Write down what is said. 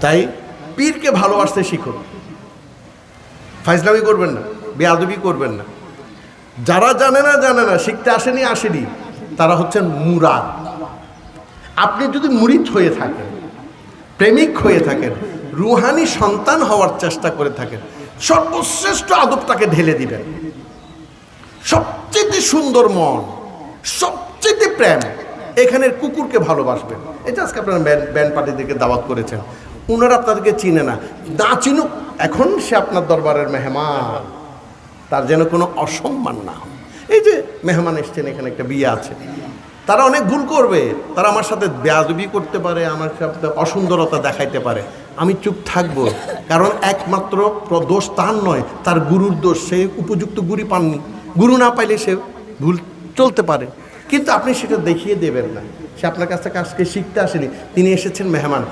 তাই পীরকে ভালোবাসতে শিখুন, ফাইজলামি করবেন না, বেয়াদবি করবেন না। যারা জানে না, শিখতে আসেনি, তারা হচ্ছেন মুরাদ। আপনি যদি মুরিদ হয়ে থাকেন, প্রেমিক হয়ে থাকেন, রুহানি সন্তান হওয়ার চেষ্টা করে থাকেন, সর্বশ্রেষ্ঠ আদবটাকে ঢেলে দিবেন। সবচেয়ে সুন্দর মন, সবচেয়ে প্রেম, এখানের কুকুরকে ভালোবাসবেন। এটা আজকে আপনারা ব্যান্ড পার্টিদেরকে দাওয়াত করেছেন, ওনারা আপনাদেরকে চিনে না চিনুক, এখন সে আপনার দরবারের মেহমান, তার যেন কোনো অসম্মান না হয়। এই যে মেহমান এসছেন, এখানে একটা বিয়ে আছে, তারা অনেক ভুল করবে, তারা আমার সাথে বেয়াদবি করতে পারে, আমার সাথে অসুন্দরতা দেখাইতে পারে, আমি চুপ থাকবো, কারণ একমাত্র দোষ তার নয়, তার গুরুর দোষ। সে উপযুক্ত গুরু পাননি, গুরু না পাইলে সে ভুল চলতে পারে, কিন্তু আপনি সেটা দেখিয়ে দেবেন না। সে আপনার কাছ থেকে আজকে শিখতে আসেনি, তিনি এসেছেন মেহমান।